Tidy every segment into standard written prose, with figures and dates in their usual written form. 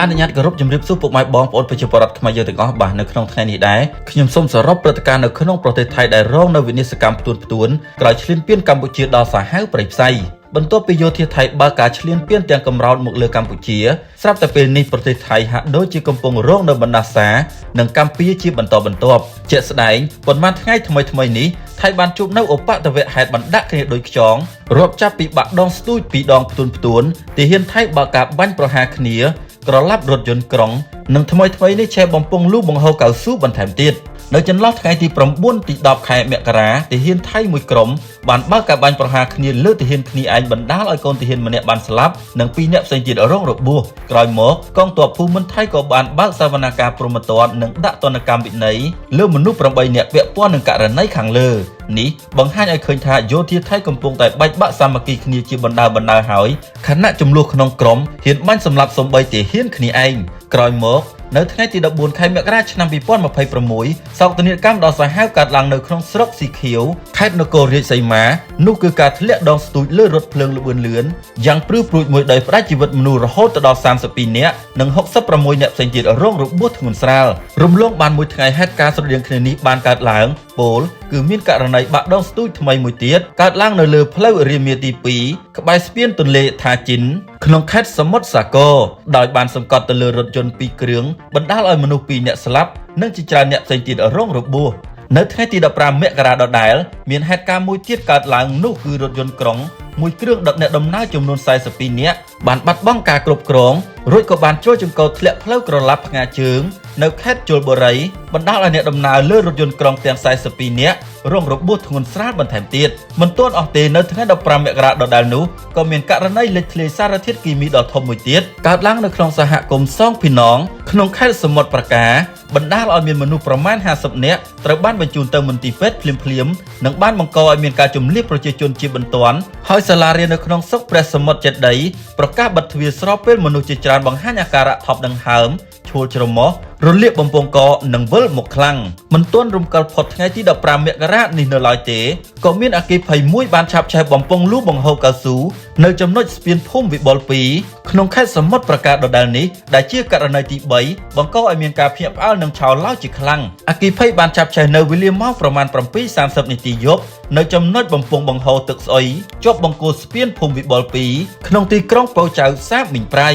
អនុញ្ញាតគោរពជំរាបសួរពុកម៉ែបងប្អូនប្រជាពលរដ្ឋខ្មែរយើងទាំងអស់បាទនៅក្នុងថ្ងៃនេះដែរខ្ញុំសូមសរុបព្រឹត្តិការណ៍នៅក្នុងប្រទេសថៃដែលរងនៅវិនាសកម្មផ្ទួនក្រោយឈ្លានពានកម្ពុជាដល់សាហាវព្រៃផ្សៃបន្ទាប់ពីយោធាថៃបើកការឈ្លានពានទាំងកំរោលមកលើកម្ពុជាស្រាប់តែពេលនេះប្រទេសថៃហាក់ដូចជាកំពុងរងនៅបណ្ដាសានិងកម្ពុជាជាបន្តបន្ទាប់ជាក់ស្ដែងប៉ុន្មានថ្ងៃថ្មីនេះថៃបានជួបនៅឧបទ្ទវហេតុបណ្ដាក់គ្នាដោយខ្យងរាប់ចាប់ពីបាក់ដងស្ទូចពីរដងផ្ទួនទាហានថៃបើកការបាញ់ប្រហារគ្នាក្រឡាប់រថយន្តក្រុងនិងថ្មីនេះឆេះបំពង់លូបង្ហូរកៅស៊ូបន្ថែមទៀតនៅចន្លោះថ្ងៃទី9ទី10ខែមករាទាហានថៃមួយក្រុមបានបើកការបាញ់ប្រហារគ្នាលើទាហានគ្នាឯងបណ្ដាលឲ្យកូនទាហានម្នាក់បានស្លាប់និង2នាក់ផ្សេងទៀតរងរបួសក្រោយមកកងទ័ពភូមិន្ទថៃក៏បានបើកសវនកម្មព្រហ្មទណ្ឌនិងដាក់ទណ្ឌកម្មវិន័យលើមនុស្ស8នាក់ពាក់ព័ន្ធនឹងករណីខាងលើនេះបង្ហាញឲ្យឃើញថាយោធាថៃកំពុងតែបែកបាក់សាមគ្គីគ្នាជាបណ្ដើរហើយខណៈចំនួនក្នុងក្រុមហ៊ានបាញ់សម្លាប់សំបីទាហានគ្នាឯងក្រោយមកនៅថ្ងៃទី14ខែមករាឆ្នាំ2026សោកនាដកម្មដ៏សាហាវកើតឡើងនៅក្នុងស្រុកស៊ីខៀវខេត្តនគររាជសីមានោះគឺការធ្លាក់ដងស្ទូចលើរថភ្លើងល្បឿនលឿនយ៉ាងព្រឺព្រួចមួយដោយផ្ដាច់ជីវិតមនុស្សរហូតដល់32នាក់និង66នាក់ផ្សេងទៀតរងរបួសធ្ងន់ស្រាលរំលងបានមួយថ្ងៃហេតុការណ៍ស្រដៀងគ្នានេះបានកើតឡើងពោលគឺមានករណីបាក់ដងស្ទូចថ្មីមួយទៀតកើតឡើងនៅលើផ្លូវរាមាទី2ក្បែរស្ពានទន្លេថាជីនក្នុងខេត្តសមុទ្រសាគរដោយបានសង្កត់ទៅលើរថយន្ត2គ្រឿងបណ្ដាលឲ្យមនុស្ស2នាក់ស្លាប់និងជាច្រើនអ្នកផ្សេងទៀតរងរបួសនៅថ្ងៃទី15មករាដដែលមានហេតុការណ៍មួយទៀតកើតឡើងនោះគឺរថយន្តក្រុងមួយគ្រឿងដឹកអ្នកដំណើរចំនួន42នាក់បានបាត់បង់ការគ្រប់គ្រងរួចក៏បានជ្រុលចង្កូតធ្លាក់ផ្លូវក្រឡាប់ផ្ងាជើងនៅខេត្តជលបុរីបណ្ដាលឲ្យអ្នកដំណើរលើរថយន្តក្រុងទាំង42នាក់រងរបួសធ្ងន់ស្រាលបន្ថែមទៀតមិនទាន់អស់ទេនៅថ្ងៃ15មករាដដែលនោះក៏មានករណីលេចធ្លាយសារធាតុគីមីដ៏ធំមួយទៀតកើតឡើងនៅក្នុងសហគមន៍សងពីណងក្នុងខេត្តសមុទ្រប្រការបណ្ដាលឲ្យមានមនុស្សប្រមាណ50នាក់ត្រូវបានបញ្ជូនទៅមន្ទីរពេទ្យភ្លាមនិងបានបង្កឲ្យមានការជម្លៀសប្រជាជនជាបន្ទាន់ហើយសាលារៀននៅក្នុងស្រុកព្រះសមុទ្រចេតិយប្រកាសបិទទ្វារស្របពេលមនុស្សជាច្រើនបង្ហាញអាការៈថប់ដង្ហើមឈួលច្រមុះរលាកបំពង់កនិងវិលមុខខ្លាំងមិនទាន់រំកិលផុតថ្ងៃទី15មករានេះនៅឡើយទេក៏មានអគ្គីភ័យមួយបានឆាបឆេះបំពង់លូបង្ហូរកៅស៊ូនៅចំណុចស្ពានភូមិវិបុល2ក្នុងខេត្តសមុទ្រប្រការដដែលនេះដែលជាករណីទី3បង្កឲ្យមានការភ្ញាក់ផ្អើលនិងឆោឡោជាខ្លាំងអគ្គីភ័យបានឆាបឆេះនៅវេលាម៉ោងប្រមាណ 7:30 នាទីយប់នៅចំណុចបំពង់បង្ហូរទឹកស្អុយជាប់បង្គោលស្ពានភូមិវិបុល2ក្នុងទីក្រុងពោធិ៍ចៅសាបមីងប្រៃ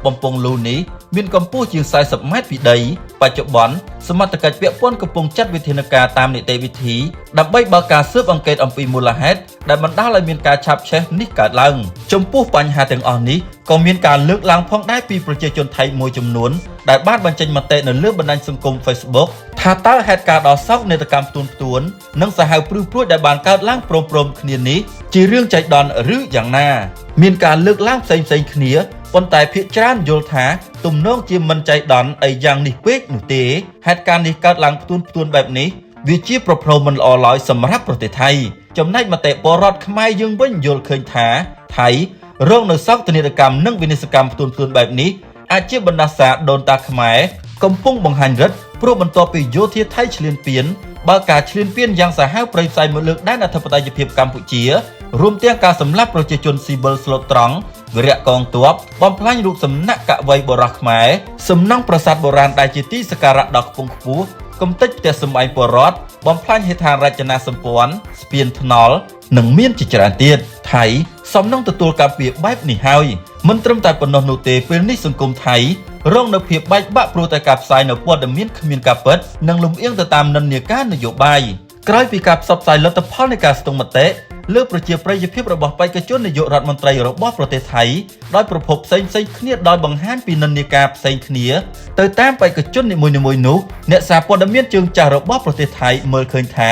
បំពង់លូនេះមានកម្ពស់ជាង40ម៉ែត្រពីដីបច្ចុប្បន្នសមត្ថកិច្ចពាក់ព័ន្ធកំពុងចាត់វិធានការតាមនីតិវិធីដើម្បីបើកការស៊ើបអង្កេតអំពីមូលហេតុដែលបណ្ដាលឲ្យមានការឆាបឆេះនេះកើតឡើងចំពោះបញ្ហាទាំងអស់នេះក៏មានការលើកឡើងផងដែរពីប្រជាជនថៃមួយចំនួនដែលបានបញ្ចេញមតិនៅលើបណ្ដាញសង្គម Facebook ថាតើហេតុការណ៍ដ៏សោកនាដកម្មផ្ទួននិងសាហាវព្រឺព្រួចដែលបានកើតឡើងព្រមៗគ្នានេះជារឿងចៃដន្យឬយ៉ាងណាមានការលើកឡើងផ្សេងគ្នាប៉ុន្តែភាគច្រើនយល់ថាទំនងជាមិនចៃដន្យអីយ៉ាងនេះពេកនោះទេហេតុការណ៍នេះកើតឡើងផ្ទួនបែបនេះវាជាប្រផ្នូលមិនល្អឡើយសម្រាប់ប្រទេសថៃចំណែកមតិពលរដ្ឋខ្មែរយើងវិញយល់ឃើញថាថៃរងនៅសោកនាដកម្មនិងវិនាសកម្មផ្ទួនបែបនេះអាចជាបណ្ដាសាដូនតាខ្មែរកំពុងបង្ហាញរិទ្ធព្រោះបន្ទាប់ពីយោធាថៃឈ្លានពានបើការឈ្លានពានយ៉ាងសាហាវព្រៃផ្សៃមកលើដែនអធិបតេយ្យភាពកម្ពុជារួមទាំងការសម្លាប់ប្រជាជនស៊ីវិលស្លូតត្រង់វិរៈកងទ័ពបំផ្លាញរូបសំណាក់កវីបុរសខ្មែរសំណង់ប្រាសាទបុរាណដែលជាទីសក្ការៈដ៏ខ្ពង់ខ្ពស់កំទេចផ្ទះសម្បែងពលរដ្ឋបំផ្លាញហេដ្ឋារចនាសម្ព័ន្ធស្ពានថ្នល់និងមានជាច្រើនទៀតថៃសំណងទទួលការពារបែបនេះហើយមិនត្រឹមតែប៉ុណ្ណោះនោះទេពេលនេះសង្គមថៃរងនៅភាពបែកបាក់ព្រោះតែការផ្សាយនៅព័ត៌មានគ្មានការពិតនិងលំអៀងទៅតាមនិន្នាការនយោបាយក្រោយពីការផ្សព្វផ្សាយលទ្ធផលនៃការស្ទង់មតិលើប្រជាប្រិយភាពរបស់បេក្ខជននាយករដ្ឋមន្ត្រីរបស់ប្រទេសថៃដោយប្រភពផ្សេងគ្នាដោយបង្ហាញពីនិន្នាការផ្សេងគ្នាទៅតាមបេក្ខជននីមួយៗនោះអ្នកសារព័ត៌មានជើងចាស់របស់ប្រទេសថៃមើលឃើញថា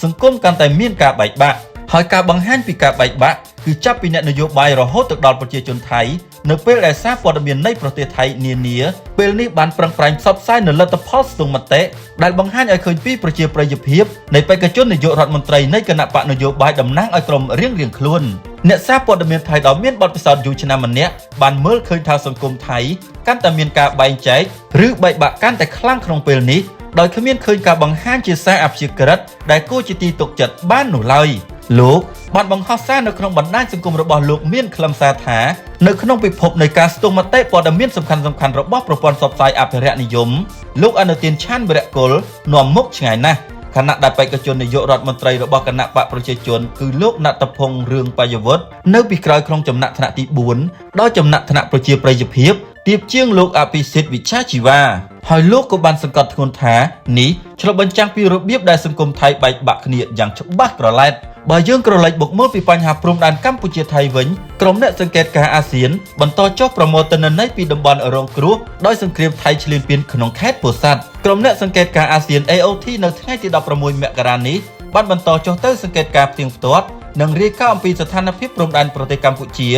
សង្គមកាន់តែមានការបែកបាក់ហើយការបង្ហាញពីការបែកបាក់គឺចាប់ពីអ្នកនយោបាយរហូតទៅដល់ប្រជាជនថៃនៅពេលដែលសារព័ត៌មាននៃប្រទេសថៃនានាពេលនេះបានប្រឹងប្រែងផ្សព្វផ្សាយនៅលទ្ធផលស្ទង់មតិដែលបង្ហាញឲ្យឃើញពីប្រជាប្រិយភាពនៃបេក្ខជននាយករដ្ឋមន្ត្រីនៃគណៈបកនយោបាយតំណាងឲ្យក្រុមរៀងៗខ្លួនអ្នកសារព័ត៌មានថៃដ៏មានបទពិសោធន៍យូរឆ្នាំម្នាក់បានមើលឃើញថាសង្គមថៃកាន់តែមានការបែងចែកឬបែកបាក់កាន់តែខ្លាំងក្នុងពេលនេះដោយគ្មានឃើញការបង្ហាញជាសារអព្យាក្រឹតដែលគួរជាទីទុកចិត្តបាននោះឡើយលោកបានបង្ហោះសារនៅក្នុងបណ្ដាញសង្គមរបស់លោកមានខ្លឹមសារថា នៅក្នុងពិភពនៃការស្ទង់មតិព័ត៌មានសំខាន់ៗរបស់ប្រព័ន្ធផ្សព្វផ្សាយអភិរក្សនិយមលោកអនុទានឆានវរៈគុលនាំមុខឆ្ងាយណាស់ខណៈដែលបេក្ខជននាយករដ្ឋមន្ត្រីរបស់គណៈបកប្រជាជនគឺលោកណត្តភុងរឿងបាយវុធនៅពីក្រោយក្នុងចំណាក់ថ្នាក់ទី4ដោយចំណាក់ថ្នាក់ប្រជាប្រិយភាពទៀបជាងលោកអភិសិទ្ធវិជ្ជាជីវ៉ាហើយលោកក៏បានសង្កត់ធ្ងន់ថានេះឆ្លុះបញ្ចាំងពីរបៀបដែលសង្គមថៃបែកបាក់គ្នាយ៉ាងច្បាស់ក្រឡែតបើយើងក្រឡេកបុកមើលពីបញ្ហាព្រំដែនកម្ពុជាថៃវិញក្រុមអ្នកសង្កេតការណ៍អាស៊ានបន្តចុះប្រមូលទិន្នន័យពីតំបន់រងគ្រោះដោយសង្គ្រាមថៃឈ្លានពានក្នុងខេត្តពោធិ៍សាត់ក្រុមអ្នកសង្កេតការណ៍អាស៊ាន AOT នៅថ្ងៃទី16មករានេះបានបន្តចុះទៅសង្កេតការណ៍ផ្ទៀងផ្ទាត់និងរាយការណ៍អំពីស្ថានភាពព្រំដែនប្រទេសកម្ពុជា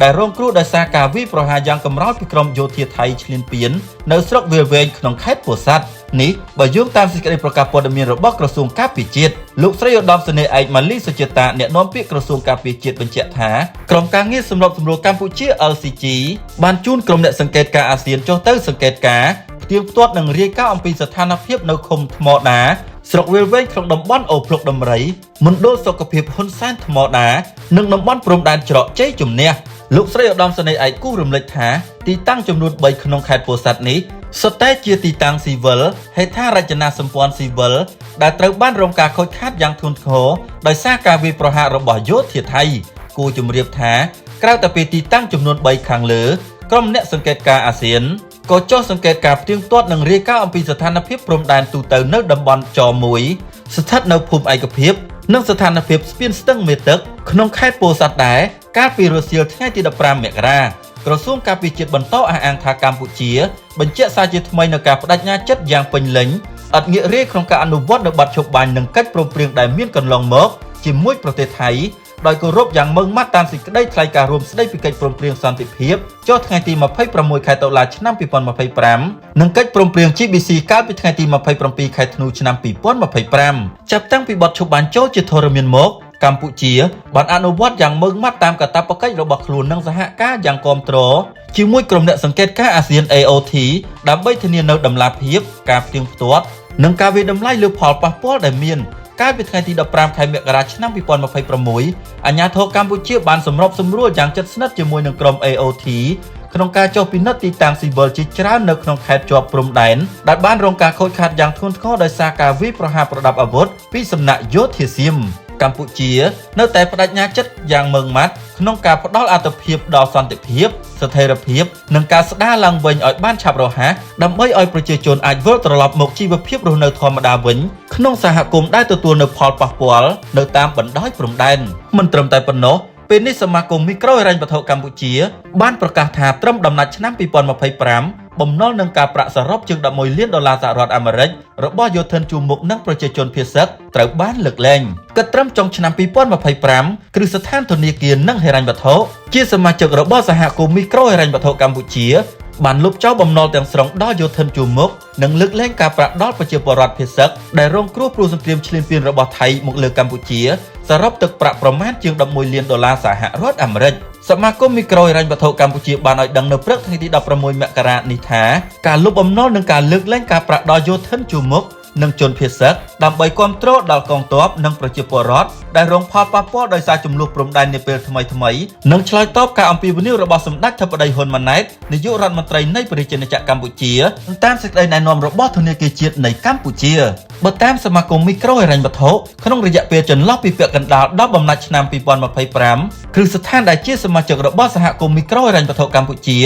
ដែលរងគ្រោះដោយសារការវាយប្រហារយ៉ាងកម្រោលពីក្រុមយោធាថៃឈ្លានពាននៅស្រុកវាលវែងក្នុងខេត្តពោធិ៍សាត់នេះបើយោងតាមសេចក្តីប្រកាសព័ត៌មានរបស់ក្រសួងការពារជាតិលោកស្រីឧត្តមសេនីយ៍ឯកម៉ាលីសុជាតាអ្នកនាំពាក្យក្រសួងការពារជាតិបញ្ជាក់ថាក្រុមការងារសម្របសម្រួលកម្ពុជា LCG បានជូនក្រុមអ្នកសង្កេតការណ៍អាស៊ានចុះទៅសង្កេតការណ៍ផ្ទៀងផ្ទាត់និងរាយការណ៍អំពីស្ថានភាពនៅឃុំថ្មដាស្រុកវាលវែងក្នុងតំបន់អូភ្លុកដំរីមណ្ឌលសុខភាពហ៊ុនសែនថ្មដានិងតំបន់ព្រំដែនច្រកជ័យជំនះលោកស្រីឧត្តមសេនីយ៍ឯកគូរំលេចថាទីតាំងចំនួន3ក្នុងខេត្តពោធិ៍សាត់នេះសុទ្ធតែជាទីតាំងស៊ីវិលហេដ្ឋារចនាសម្ព័ន្ធស៊ីវិលដែលត្រូវបានរងការខូចខាតយ៉ាងធ្ងន់ធ្ងរដោយសារការវាយប្រហាររបស់យោធាថៃគូជំរាបថាក្រៅតែពីទីតាំងចំនួន3ខាងលើក្រុមអ្នកសង្កេតការណ៍អាស៊ានក៏ចុះសង្កេតការផ្ទៀងផ្ទាត់និងរាយការណ៍អំពីស្ថានភាពព្រំដែនទូទៅនៅតំបន់ច1ស្ថិតនៅភូមិឯកភាពនិងស្ថានភាពស្ពានស្ទឹងមេទឹកក្នុងខេត្តពោធិ៍សាត់ដែរកាលពីរសៀលថ្ងៃទី15មករាក្រសួងការពារជាតិបន្តអះអាងថាកម្ពុជាបញ្ជាក់សារជាថ្មីនៅការបដិញ្ញាចិត្តយ៉ាងពេញលេញឥតងាករាយក្នុងការអនុវត្តនៅបទឈប់បាញ់និងកិច្ចព្រមព្រៀងដែលមានកន្លងមកជាមួយប្រទេសថៃដោយគោរពយ៉ាងម៉ឺងម៉ាត់តាមសេចក្តីថ្លែងការណ៍រួមស្តីពីកិច្ចព្រមព្រៀងសន្តិភាពចុះថ្ងៃទី26ខែតុលាឆ្នាំ2025និងកិច្ចព្រមព្រៀង GBC កាលពីថ្ងៃទី27ខែធ្នូឆ្នាំ2025ចាប់តាំងពីបទឈប់បាញ់ចូលជាធរមានមកកម្ពុជាបានអនុវត្តយ៉ាងម៉ឺងម៉ាត់តាមកាតព្វកិច្ចរបស់ខ្លួននិងសហការយ៉ាងគាំទ្រជាមួយក្រុមអ្នកសង្កេតការណ៍អាស៊ាន AOT ដើម្បីធានានូវតម្លាភាពការផ្ទៀងផ្ទាត់និងការវិតម្លៃលើផលប៉ះពាល់ដែលមានកាលពីថ្ងៃទី15ខែមករាឆ្នាំ2026អាជ្ញាធរកម្ពុជាបានសម្របសម្រួលយ៉ាងជិតស្និទ្ធជាមួយនឹងក្រុម AOT ក្នុងការចុះពិនិត្យទីតាំងស៊ីវិលជាច្រើននៅក្នុងខេត្តជាប់ព្រំដែនដែលបានរងការខូចខាតយ៉ាងធ្ងន់ធ្ងរដោយសារការវាយប្រហារប្រដាប់អាវុធពីសំណាក់យោធាសៀមកម្ពុជានៅតែបដិញ្ញាចិត្តយ៉ាងម៉ឺងម៉ាត់ក្នុងការផ្ដល់អាទិភាពដល់សន្តិភាពស្ថិរភាពនិងការស្ដារឡើងវិញឲ្យបានឆាប់រហ័សដើម្បីឲ្យប្រជាជនអាចវិលត្រឡប់មកជីវភាពរស់នៅធម្មតាវិញក្នុងសហគមន៍ដែលទទួលនូវផលប៉ះពាល់នៅតាមបណ្ដោយព្រំដែនមិនត្រឹមតែប៉ុណ្ណោះពេលនេះសមាគមមីក្រូហិរញ្ញវត្ថុកម្ពុជាបានប្រកាសថាត្រឹមដំណាច់ឆ្នាំ2025បំណុលនឹងការប្រាក់សរុបជាង$11លានសហរដ្ឋអាមេរិករបស់យោធិនជួរមុខនិងប្រជាជនភាគសឹកត្រូវបានលើកលែងគិតត្រឹមចុងឆ្នាំ2025គ្រឹះស្ថានធនាគារនិងហិរញ្ញវត្ថុជាសមាជិករបស់សហគមន៍មីក្រូហិរញ្ញវត្ថុកម្ពុជាបានលុបចោលបំណុលទាំងស្រុងដល់យោធិនជួរមុខនិងលើកលែងការប្រាក់ដល់ប្រជាពលរដ្ឋភាគសឹកដែលរងគ្រោះព្រោះសង្គ្រាមឈ្លានពានរបស់ថៃមកលើកម្ពុជាសរុបទឹកប្រាក់ប្រមាណជាង$11លានសហរដ្ឋអាមេរិកសមាគមមីក្រូហិរញ្ញវត្ថុកម្ពុជាបានឲ្យដឹងនៅព្រឹកថ្ងៃទី16មករានេះថាការលុបបំណុលនិងការលើកលែងការប្រាក់ដល់យោធិនជួរមុខនិងជនភៀសសឹកដើម្បីគាំទ្រដល់កងទ័ពនិងប្រជាពលរដ្ឋដែលរងផលប៉ះពាល់ដោយសារចំនួនព្រំដែននាពេលថ្មីៗនិងឆ្លើយតបការអំពាវនាវរបស់សម្ដេចធិបតីហ៊ុនម៉ាណែតនាយករដ្ឋមន្ត្រីនៃប្រជាណាចក្រកម្ពុជាតាមសេចក្តីណែនាំរបស់ធនាគារជាតិនៃកម្ពុជាបើតាមសមាគមមីក្រូហិរញ្ញវត្ថុក្នុងរយៈពេលចន្លោះពីពាក់កណ្ដាលដល់បំណាច់ឆ្នាំ2025គ្រឹះស្ថានដែលជាសមាជិករបស់សហគមន៍មីក្រូហិរញ្ញវត្ថុកម្ពុជា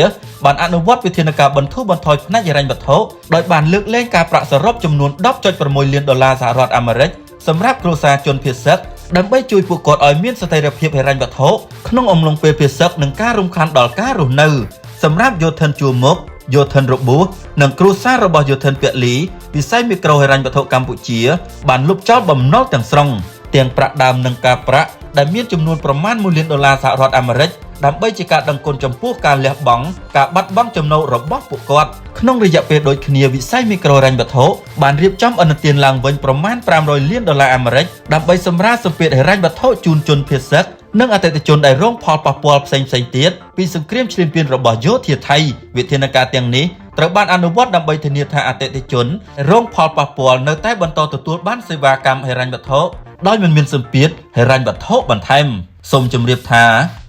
បានអនុវត្តវិធានការបន្ធូរបន្ថយផ្នែកហិរញ្ញវត្ថុដោយបានលើកលែងការប្រាក់សរុបចំនួន$10.6លានសហរដ្ឋអាមេរិកសម្រាប់គ្រួសារជនភៀសសឹកដើម្បីជួយពួកគាត់ឲ្យមានស្ថិរភាពហិរញ្ញវត្ថុក្នុងអំឡុងពេលភៀសសឹកនិងការរំខានដល់ការរស់នៅសម្រាប់យោធិនជួរមុខយោធិនរបួសនិងគ្រួសាររបស់យោធិនពលីវិស័យមីក្រូហិរញ្ញវត្ថុកម្ពុជាបានលុបចោលបំណុលទាំងស្រុងទាំងប្រាក់ដើមនិងការប្រាក់ដែលមានចំនួនប្រមាណ$1លានសហរដ្ឋអាមេរិកដើម្បីជាការដឹងគុណចំពោះការលះបង់ការបាត់បង់ចំណូលរបស់ពួកគាត់ក្នុងរយៈពេលដូចគ្នាវិស័យមីក្រូហិរញ្ញវត្ថុបានរៀបចំឥណទានឡើងវិញប្រមាណ$500លានអាមេរិកដើម្បីសម្រាលសម្ពាធហិរញ្ញវត្ថុជូនជនភៀសសឹកនិងអតិថិជនដែលរងផលប៉ះពាល់ផ្សេងៗទៀតពីសង្គ្រាមឈ្លានពានរបស់យោធាថៃវិធានការទាំងនេះត្រូវបានអនុវត្តដើម្បីធានាថាអតិថិជនរងផលប៉ះពាល់នៅតែបន្តទទួលបានសេវាកម្មហិរញ្ញវត្ថុដោយមិនមានសម្ពាធហិរញ្ញវត្ថុបន្ថែម សូមជម្រាបថា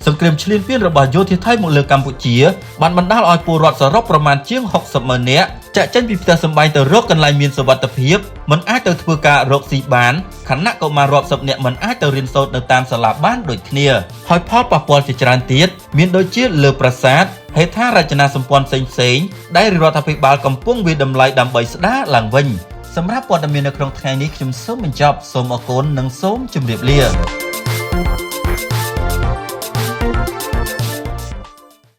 សង្គ្រាមឈ្លានពានរបស់យោធាថៃមកលើកម្ពុជាបានបណ្ដាលឲ្យពលរដ្ឋសរុបប្រមាណជាង 60,000 នាក់ចាក់ចេញពីផ្ទះសម្បែងទៅរកកន្លែងមានសុវត្ថិភាពមិនអាចទៅធ្វើការរកស៊ីបានខណៈកុមាររាប់សិបនាក់មិនអាចទៅរៀនសូត្រនៅតាមសាលាបានដូចគ្នាហើយផលប៉ះពាល់ជាច្រើនទៀតមានដូចជាលើប្រាសាទហេដ្ឋារចនាសម្ព័ន្ធផ្សេងៗដែលរដ្ឋាភិបាលកំពុងវាយតម្លៃដើម្បីស្ដារឡើងវិញសម្រាប់ព័ត៌មាននៅក្នុងថ្ងៃនេះខ្ញុំសូមបញ្ចប់សូមអរគុណនិងសូមជម្រាបលា